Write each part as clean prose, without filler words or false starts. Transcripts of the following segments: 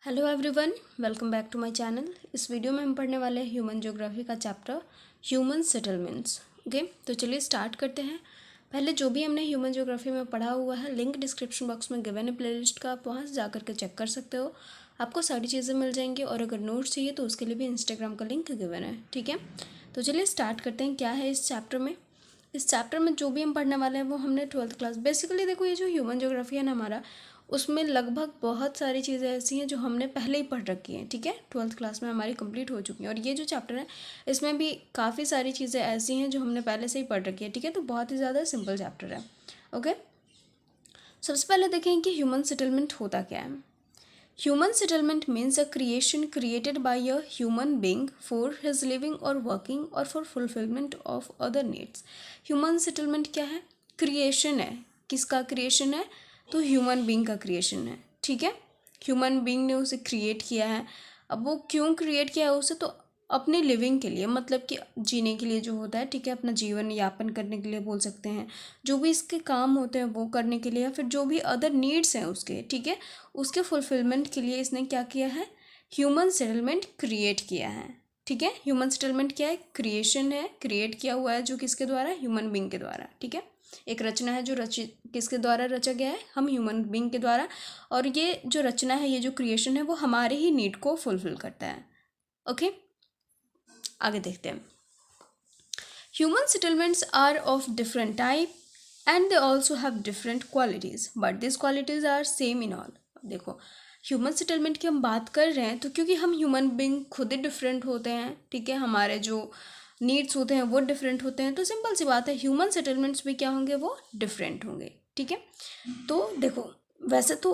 Hello everyone, welcome back to my channel. इस video में हम पढ़ने वाले हैं ह्यूमन ज्योग्राफी का चैप्टर ह्यूमन सेटलमेंट्स। ओके, तो चलिए स्टार्ट करते हैं। पहले जो भी हमने ह्यूमन ज्योग्राफी में पढ़ा हुआ है, लिंक डिस्क्रिप्शन बॉक्स में गिवन है प्लेलिस्ट का, आप वहाँ से जा करके चेक कर सकते हो। आपको सारी चीज़ें मिल जाएंगी और अगर नोट्स चाहिए तो उसके लिए भी इंस्टाग्राम का लिंक गिवन है। ठीक है, तो चलिए स्टार्ट करते हैं। क्या है इस चैप्टर में? इस चैप्टर में जो भी हम पढ़ने वाले हैं वो हमने 12th क्लास, बेसिकली देखो ये जो ह्यूमन ज्योग्राफी है ना हमारा, उसमें लगभग बहुत सारी चीज़ें ऐसी हैं जो हमने पहले ही पढ़ रखी हैं। ठीक है, 12th क्लास में हमारी कंप्लीट हो चुकी हैं और ये जो चैप्टर है इसमें भी काफ़ी सारी चीज़ें ऐसी हैं जो हमने पहले से ही पढ़ रखी है। ठीक है, तो बहुत ही ज़्यादा सिंपल चैप्टर है। ओके, सबसे पहले देखें कि ह्यूमन सेटलमेंट होता क्या है। Human settlement means a creation created by a human being for his living or working or for fulfillment of other needs. Human settlement क्या है? क्रिएशन है। किसका क्रिएशन है? तो ह्यूमन बींग का क्रिएशन है। ठीक है, ह्यूमन बींग ने उसे क्रिएट किया है। अब वो क्यों क्रिएट किया है उसे? तो अपने लिविंग के लिए, मतलब कि जीने के लिए जो होता है, ठीक है, अपना जीवन यापन करने के लिए बोल सकते हैं, जो भी इसके काम होते हैं वो करने के लिए, या फिर जो भी अदर नीड्स हैं उसके, ठीक है, उसके फुलफिलमेंट के लिए इसने क्या किया है? ह्यूमन सेटलमेंट क्रिएट किया है। ठीक है, ह्यूमन सेटलमेंट क्या है? क्रिएशन है, क्रिएट किया हुआ है जो किसके द्वारा? ह्यूमन बींग के द्वारा। ठीक है, एक रचना है जो किसके द्वारा रचा गया है? हम ह्यूमन बींग के द्वारा। और ये जो रचना है, ये जो क्रिएशन है, वो हमारे ही नीड को फुलफिल करता है। ओके, आगे देखते हैं। Human settlements are of different type and they also have different qualities but this qualities are same in all. देखो, ह्यूमन सेटलमेंट की हम बात कर रहे हैं तो क्योंकि हम ह्यूमन बींग खुद ही डिफरेंट होते हैं, ठीक है, हमारे जो नीड्स होते हैं वो डिफरेंट होते हैं, तो सिंपल सी बात है ह्यूमन सेटलमेंट्स भी क्या होंगे? वो डिफरेंट होंगे। ठीक है, तो देखो, वैसे तो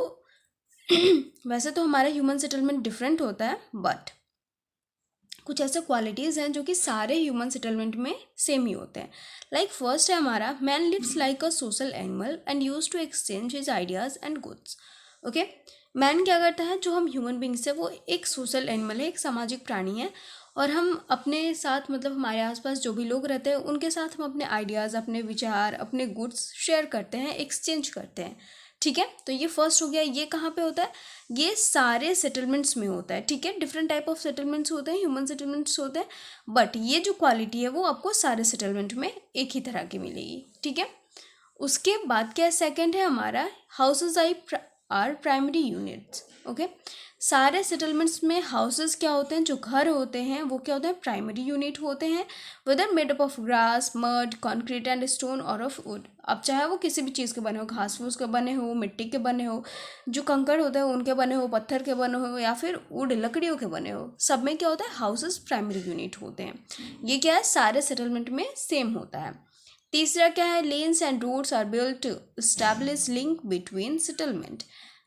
वैसे तो हमारा ह्यूमन सेटलमेंट डिफरेंट होता है, बट कुछ ऐसे क्वालिटीज़ हैं जो कि सारे ह्यूमन सेटलमेंट में सेम ही होते हैं। लाइक फर्स्ट है हमारा, man lives like a social animal and use to exchange his ideas and goods. Okay, man क्या करता है? जो हम ह्यूमन बींग्स है वो एक सोशल एनिमल है, एक सामाजिक प्राणी है, और हम अपने साथ, मतलब हमारे आसपास जो भी लोग रहते हैं उनके साथ हम अपने आइडियाज़, अपने विचार, अपने गुड्स शेयर करते हैं, एक्सचेंज करते हैं। ठीक है, तो ये फर्स्ट हो गया। ये कहाँ पे होता है? ये सारे सेटलमेंट्स में होता है। ठीक है, डिफरेंट टाइप ऑफ सेटलमेंट्स होते हैं, ह्यूमन सेटलमेंट्स होते हैं, बट ये जो क्वालिटी है वो आपको सारे सेटलमेंट में एक ही तरह की मिलेगी। ठीक है, उसके बाद क्या सेकंड है हमारा, houses are primary units. Okay, सारे सेटलमेंट्स में हाउसेस क्या होते हैं? जो घर होते हैं वो क्या होते हैं? प्राइमरी यूनिट होते हैं, whether made up of grass, mud, concrete and stone और ऑफ वुड। अब चाहे वो किसी भी चीज़ के बने हो, घास फूस के बने हो, मिट्टी के बने हो, जो कंकड़ होते हैं उनके बने हो, पत्थर के बने हो, या फिर वुड, लकड़ियों के बने हो, सब में क्या होता है? हाउसेस प्राइमरी यूनिट होते हैं। ये क्या है? सारे सेटलमेंट में सेम होता है। तीसरा क्या है, lanes and roads are built to establish link between settlement.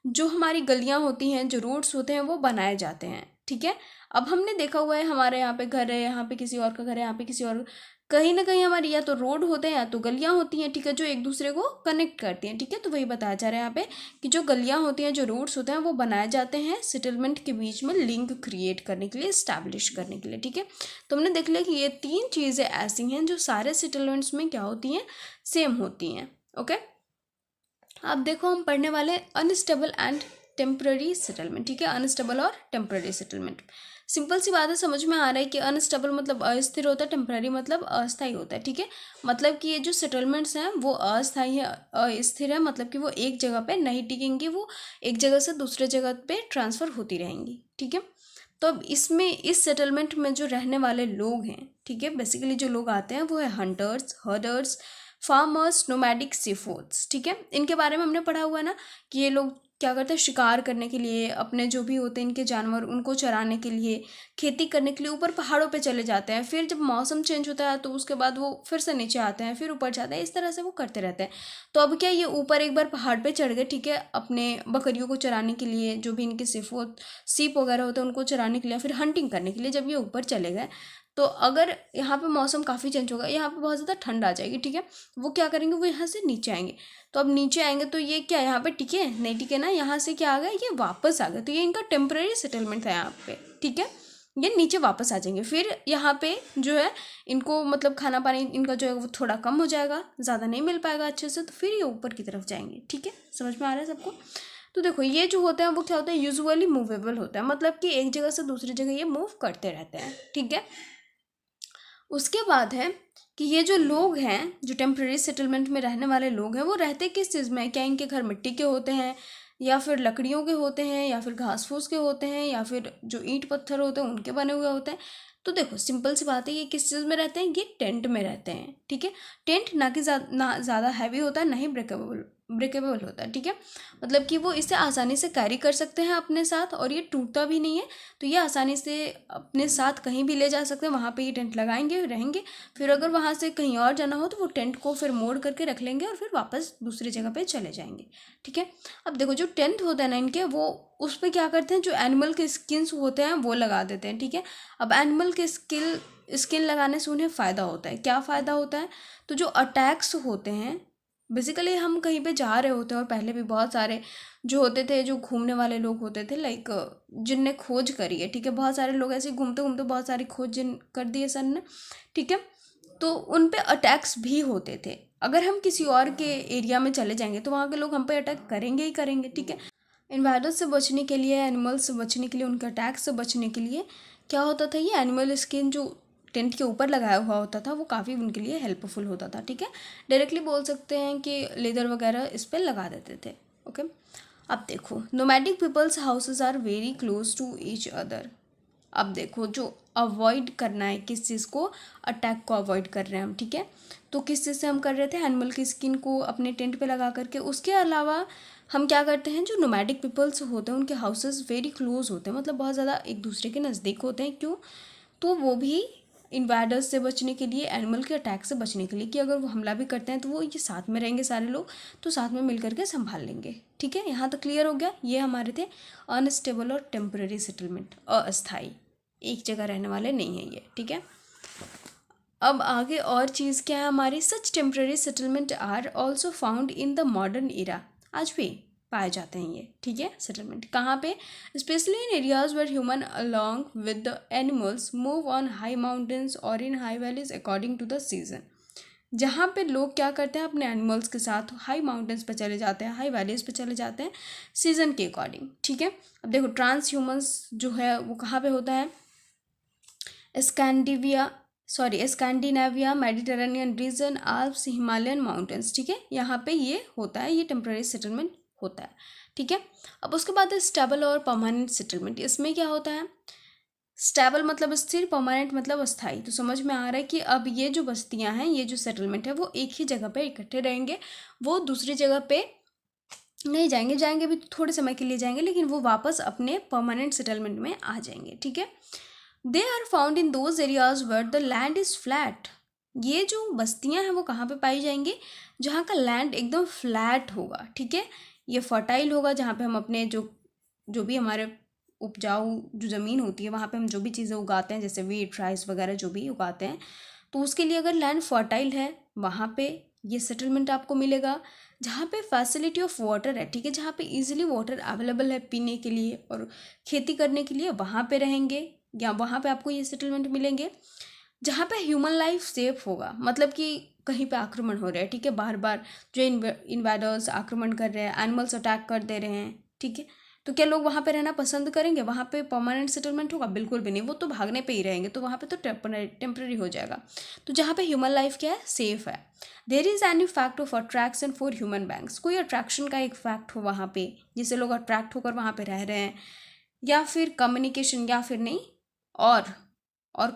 जो हमारी गलियां होती हैं, जो रोड्स होते हैं वो बनाए जाते हैं। ठीक है, अब हमने देखा हुआ है हमारे यहाँ पे घर है, यहाँ पे किसी और का घर है, यहाँ पे किसी और, कहीं ना कहीं हमारी या तो रोड होते हैं या तो गलियां होती हैं, ठीक है, जो एक दूसरे को कनेक्ट करती हैं। ठीक है, तो वही बताया जा रहा है यहाँ पे कि जो गलियां होती हैं, जो रोड्स होते हैं, वो बनाए जाते हैं सेटलमेंट के बीच में लिंक क्रिएट करने के लिए, इस्टेब्लिश करने के लिए। ठीक है, तो हमने देख लिया कि ये तीन चीज़ें ऐसी हैं जो सारे सेटलमेंट्स में क्या होती हैं? सेम होती हैं। ओके, अब देखो हम पढ़ने वाले अनस्टेबल एंड टेम्पररी सेटलमेंट। ठीक है, अनस्टेबल और टेम्पररी सेटलमेंट, सिंपल सी बात है, समझ में आ रहा है कि अनस्टेबल मतलब अस्थिर होता है, टेम्पररी मतलब अस्थायी होता है। ठीक है, मतलब कि ये जो सेटलमेंट्स हैं वो अस्थायी है, अस्थिर है, मतलब कि वो एक जगह पे नहीं टिकेंगी, वो एक जगह से दूसरे जगह पे ट्रांसफ़र होती रहेंगी। ठीक है, तो अब इसमें, इस सेटलमेंट में जो रहने वाले लोग हैं, ठीक है, बेसिकली जो लोग आते हैं वो है hunters, herders, farmers, nomadic seafoods. ठीक है, इनके बारे में हमने पढ़ा हुआ है ना कि ये लोग क्या करते हैं? शिकार करने के लिए, अपने जो भी होते हैं इनके जानवर, उनको चराने के लिए, खेती करने के लिए ऊपर पहाड़ों पे चले जाते हैं। फिर जब मौसम चेंज होता है तो उसके बाद वो फिर से नीचे आते हैं, फिर ऊपर जाते हैं, इस तरह से वो करते रहते हैं। तो अब क्या, ये ऊपर एक बार पहाड़ पे चढ़ गए, ठीक है, अपने बकरियों को चराने के लिए, जो भी इनके सीप वगैरह होते हैं उनको चराने के लिए, फिर हंटिंग करने के लिए जब ये ऊपर चले गए, तो अगर यहाँ पे मौसम काफ़ी चेंज होगा, यहाँ पे बहुत ज़्यादा ठंड आ जाएगी, ठीक है, वो क्या करेंगे? वो यहाँ से नीचे आएंगे। तो अब नीचे आएंगे तो ये क्या यहाँ पे टिके? नहीं टिके ना, यहाँ से क्या आ गया? ये वापस आ गए। तो ये इनका टेम्पररी सेटलमेंट था यहाँ पे। ठीक है, ये नीचे वापस आ जाएंगे, फिर यहाँ पे जो है इनको, मतलब खाना पानी इनका जो है वो थोड़ा कम हो जाएगा, ज़्यादा नहीं मिल पाएगा अच्छे से, तो फिर ये ऊपर की तरफ जाएंगे। ठीक है, समझ में आ रहा है सबको? तो देखो ये जो होता है वो क्या होता है, यूजुअली मूवेबल होता है, मतलब कि एक जगह से दूसरी जगह ये मूव करते रहते हैं, ठीक है। उसके बाद है कि ये जो लोग हैं, जो टेम्प्रेरी सेटलमेंट में रहने वाले लोग हैं, वो रहते किस चीज़ में, क्या इनके घर मिट्टी के होते हैं या फिर लकड़ियों के होते हैं या फिर घास फूस के होते हैं या फिर जो ईंट पत्थर होते हैं उनके बने हुए होते हैं। तो देखो सिंपल सी बात है, ये किस चीज़ में रहते हैं, ये टेंट में रहते हैं, ठीक है। टेंट ना कि ना ज़्यादा हैवी होता है, ना ही ब्रेकेबल होता है, ठीक है। मतलब कि वो इसे आसानी से कैरी कर सकते हैं अपने साथ और ये टूटता भी नहीं है, तो ये आसानी से अपने साथ कहीं भी ले जा सकते हैं। वहाँ पे ये टेंट लगाएंगे, रहेंगे, फिर अगर वहाँ से कहीं और जाना हो तो वो टेंट को फिर मोड़ करके रख लेंगे और फिर वापस दूसरी जगह पे चले जाएंगे, ठीक है। अब देखो जो टेंट होता है ना इनके, वो उस पर क्या करते हैं, जो एनिमल के स्किन्स होते हैं वो लगा देते हैं, ठीक है। अब एनिमल के स्किन लगाने से उन्हें फ़ायदा होता है, क्या फ़ायदा होता है, तो जो अटैक्स होते हैं, बेसिकली हम कहीं पे जा रहे होते हैं और पहले भी बहुत सारे जो होते थे, जो घूमने वाले लोग होते थे, लाइक जिनने खोज करी है, ठीक है, बहुत सारे लोग ऐसे घूमते घूमते बहुत सारी खोज जिन कर दी है सन ने, ठीक है। तो उन पे अटैक्स भी होते थे। अगर हम किसी और के एरिया में चले जाएंगे तो वहाँ के लोग हम पे अटैक करेंगे ही करेंगे, ठीक है। इन्वायरमेंट से बचने के लिए, एनिमल्स से बचने के लिए, उनके अटैक से बचने के लिए क्या होता था, ये एनिमल स्किन जो टेंट के ऊपर लगाया हुआ होता था वो काफ़ी उनके लिए हेल्पफुल होता था, ठीक है। डायरेक्टली बोल सकते हैं कि लेदर वगैरह इस पर लगा देते थे, ओके। अब देखो nomadic peoples houses are very close to each other. अब देखो जो अवॉइड करना है, किस चीज़ को, अटैक को अवॉइड कर रहे हैं हम, ठीक है। तो किस चीज़ से हम कर रहे थे, एनिमल की स्किन को अपने टेंट पे लगा करके। उसके अलावा हम क्या करते हैं, जो नोमैडिक पीपल्स होते हैं उनके हाउसेस वेरी क्लोज होते हैं, मतलब बहुत ज़्यादा एक दूसरे के नज़दीक होते हैं। क्यों, तो वो भी इन्वाइडर्स से बचने के लिए, एनिमल के अटैक से बचने के लिए, कि अगर वो हमला भी करते हैं तो वो ये साथ में रहेंगे सारे लोग, तो साथ में मिल करके संभाल लेंगे, ठीक है। यहाँ तक क्लियर हो गया। ये हमारे थे अनस्टेबल और टेम्पररी सेटलमेंट, अस्थाई, एक जगह रहने वाले नहीं है ये, ठीक है। अब आगे और चीज़ क्या है हमारी, such temporary settlement are also found in the modern era, आज भी पाए जाते हैं ये, ठीक है। सेटलमेंट कहाँ पे, specially in areas where human along with the animals move on high mountains और in high valleys according to the season. जहाँ पे लोग क्या करते हैं, अपने एनिमल्स के साथ हाई माउंटेन्स पे चले जाते हैं, हाई वैलीज पे चले जाते हैं सीजन के अकॉर्डिंग, ठीक है। अब देखो ट्रांस ह्यूमन्स जो है वो कहाँ पे होता है, Scandinavia, Mediterranean reason, Alps, Himalayan mountains, ठीक है। यहाँ पे ये होता है, ये टेम्पररी सेटलमेंट होता है, ठीक है। अब उसके बाद है स्टेबल और परमानेंट सेटलमेंट। इसमें क्या होता है, स्टेबल मतलब स्थिर, परमानेंट मतलब अस्थाई। तो समझ में आ रहा है कि अब ये जो बस्तियां हैं, ये जो सेटलमेंट है, वो एक ही जगह पे इकट्ठे रहेंगे, वो दूसरी जगह पे नहीं जाएंगे, जाएंगे भी थोड़े समय के लिए जाएंगे, लेकिन वो वापस अपने परमानेंट सेटलमेंट में आ जाएंगे, ठीक है। They are found in those areas where the land is flat. ये जो बस्तियां हैं वो कहाँ पे पाई जाएंगी, जहाँ का लैंड एकदम फ्लैट होगा, ठीक है। ये फर्टाइल होगा, जहाँ पे हम अपने जो जो भी हमारे उपजाऊ जो ज़मीन होती है वहाँ पे हम जो भी चीज़ें उगाते हैं, जैसे वीट, राइस वगैरह जो भी उगाते हैं, तो उसके लिए अगर लैंड फर्टाइल है वहाँ पे ये सेटलमेंट आपको मिलेगा। जहाँ पे फैसिलिटी ऑफ वाटर है, ठीक है, जहाँ पे इजीली वाटर अवेलेबल है पीने के लिए और खेती करने के लिए, वहाँ पे रहेंगे, या वहाँ पे आपको ये सेटलमेंट मिलेंगे। जहाँ पे ह्यूमन लाइफ सेफ होगा, मतलब कि कहीं पे आक्रमण हो रहा है, ठीक है, बार बार जो इन्वाइडर्स आक्रमण कर रहे हैं, एनिमल्स अटैक कर दे रहे हैं, ठीक है, तो क्या लोग वहाँ पे रहना पसंद करेंगे, वहाँ पे परमानेंट सेटलमेंट होगा, बिल्कुल भी नहीं, वो तो भागने पे ही रहेंगे, तो वहाँ पे तो टेम्पररी हो जाएगा। तो जहाँ पे ह्यूमन लाइफ क्या है, सेफ है। There is any fact of attraction for human banks, कोई अट्रैक्शन का एक फैक्ट हो वहाँ पे, जिससे लोग अट्रैक्ट होकर वहाँ पे रह रहे हैं, या फिर कम्युनिकेशन, या फिर नहीं, और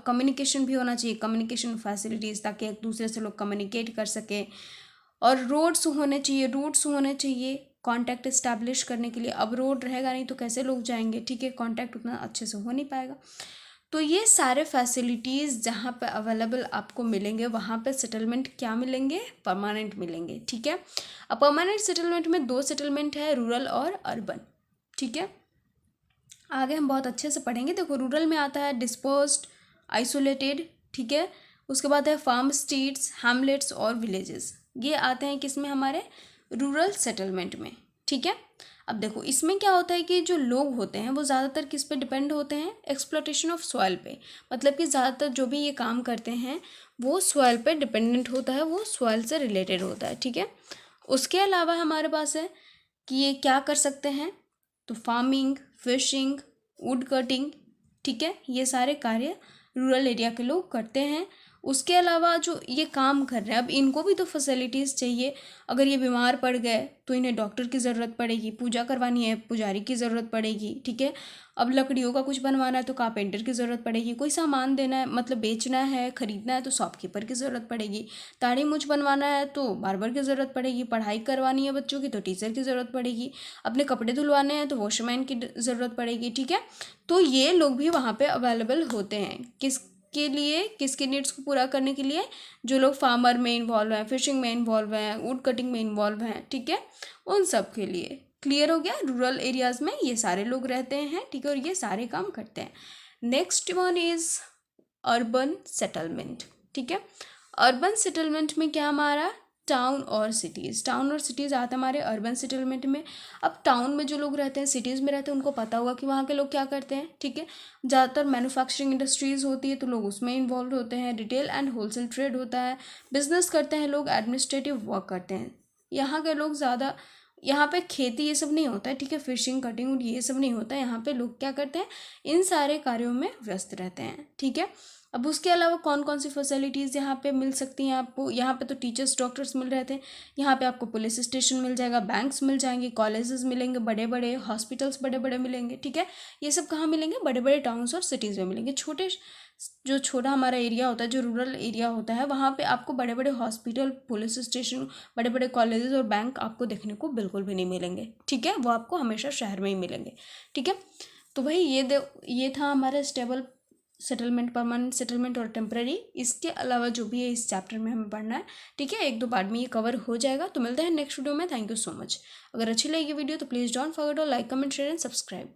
कम्युनिकेशन भी होना चाहिए, कम्युनिकेशन फैसिलिटीज़, ताकि एक दूसरे से लोग कम्युनिकेट कर सकें, और रूट्स होने चाहिए कांटेक्ट इस्टेब्लिश करने के लिए। अब रोड रहेगा नहीं तो कैसे लोग जाएंगे, ठीक है, कांटेक्ट उतना अच्छे से हो नहीं पाएगा। तो ये सारे फैसिलिटीज़ जहाँ पे अवेलेबल आपको मिलेंगे, वहाँ पे सेटलमेंट क्या मिलेंगे, परमानेंट मिलेंगे, ठीक है। अब परमानेंट सेटलमेंट में दो सेटलमेंट है, रूरल और अर्बन, ठीक है। आगे हम बहुत अच्छे से पढ़ेंगे। देखो रूरल में आता है डिस्पर्स्ड, आइसोलेटेड, ठीक है। उसके बाद है फार्म स्टेट्स, हैमलेट्स और विलेजेस, ये आते हैं किस में, हमारे रूरल सेटलमेंट में, ठीक है। अब देखो इसमें क्या होता है कि जो लोग होते हैं वो ज़्यादातर किस पे डिपेंड होते हैं, एक्सप्लॉटेशन ऑफ सॉइल पे, मतलब कि ज़्यादातर जो भी ये काम करते हैं वो सॉइल पे डिपेंडेंट होता है, वो सॉइल से रिलेटेड होता है, ठीक है। उसके अलावा हमारे पास है कि ये क्या कर सकते हैं, तो फार्मिंग, फिशिंग, वुड कटिंग, ठीक है, ये सारे कार्य रूरल एरिया के लोग करते हैं। उसके अलावा जो ये काम कर रहे हैं, अब इनको भी तो फैसिलिटीज़ चाहिए। अगर ये बीमार पड़ गए तो इन्हें डॉक्टर की ज़रूरत पड़ेगी, पूजा करवानी है पुजारी की ज़रूरत पड़ेगी, ठीक है। अब लकड़ियों का कुछ बनवाना है तो कारपेंटर की ज़रूरत पड़ेगी, कोई सामान देना है मतलब बेचना है, ख़रीदना है तो शॉपकीपर की ज़रूरत पड़ेगी, दाढ़ी मूंछ बनवाना है तो बार्बर की ज़रूरत पड़ेगी, पढ़ाई करवानी है बच्चों की तो टीचर की ज़रूरत पड़ेगी, अपने कपड़े धुलवाने हैं तो वॉशमैन की ज़रूरत पड़ेगी, ठीक है। तो ये लोग भी वहाँ पे अवेलेबल होते हैं किसके लिए, किसके नीड्स को पूरा करने के लिए, जो लोग फार्मर में इन्वॉल्व हैं, फिशिंग में इन्वॉल्व हैं, वुड कटिंग में इन्वॉल्व हैं, ठीक है, उन सब के लिए। क्लियर हो गया, रूरल एरियाज़ में ये सारे लोग रहते हैं, ठीक है, और ये सारे काम करते हैं। Next one is urban settlement, ठीक है। अर्बन सेटलमेंट में क्या हमारा, टाउन और सिटीज़, टाउन और सिटीज़ आते हैं हमारे अर्बन सेटलमेंट में। अब टाउन में जो लोग रहते हैं, सिटीज़ में रहते हैं, उनको पता होगा कि वहाँ के लोग क्या करते हैं, ठीक है। ज़्यादातर मैन्युफैक्चरिंग इंडस्ट्रीज़ होती है तो लोग उसमें इन्वॉल्व होते हैं, रिटेल एंड होलसेल ट्रेड होता है, बिजनेस करते हैं लोग, एडमिनिस्ट्रेटिव वर्क करते हैं। यहाँ के लोग ज़्यादा, यहाँ पे खेती ये सब नहीं होता है, ठीक है, फिशिंग कटिंग ये सब नहीं होता है। यहाँ पे लोग क्या करते हैं, इन सारे कार्यों में व्यस्त रहते हैं, ठीक है। अब उसके अलावा कौन कौन सी फैसिलिटीज़ यहाँ पे मिल सकती हैं आपको, यहाँ पे तो टीचर्स डॉक्टर्स मिल रहे थे, यहाँ पे आपको पुलिस स्टेशन मिल जाएगा, बैंक्स मिल जाएंगे, कॉलेजेस मिलेंगे, बड़े बड़े हॉस्पिटल्स बड़े बड़े मिलेंगे, ठीक है। ये सब कहाँ मिलेंगे, बड़े बड़े टाउन्स और सिटीज़ में मिलेंगे। जो छोटा हमारा एरिया होता है, जो रूरल एरिया होता है, वहाँ पे आपको बड़े बड़े हॉस्पिटल, पुलिस स्टेशन, बड़े बड़े कॉलेजेस और बैंक आपको देखने को बिल्कुल भी नहीं मिलेंगे, ठीक है, वो आपको हमेशा शहर में ही मिलेंगे, ठीक है। तो भाई ये था हमारा स्टेबल सेटलमेंट, परमानेंट सेटलमेंट और टेम्परेरी। इसके अलावा जो भी है इस चैप्टर में हमें पढ़ना है, ठीक है, 1-2 पार्ट में ये कवर हो जाएगा। तो मिलते हैं नेक्स्ट वीडियो में। Thank you so much. अगर अच्छी लगी वीडियो तो please don't forget to like, comment, share and subscribe.